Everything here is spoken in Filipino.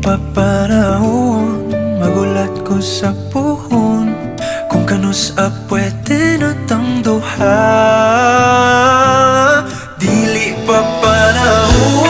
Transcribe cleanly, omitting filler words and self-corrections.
pa panahon, magulat ko sa puhon kung kanus pwede na tang duha. Dili pa panahon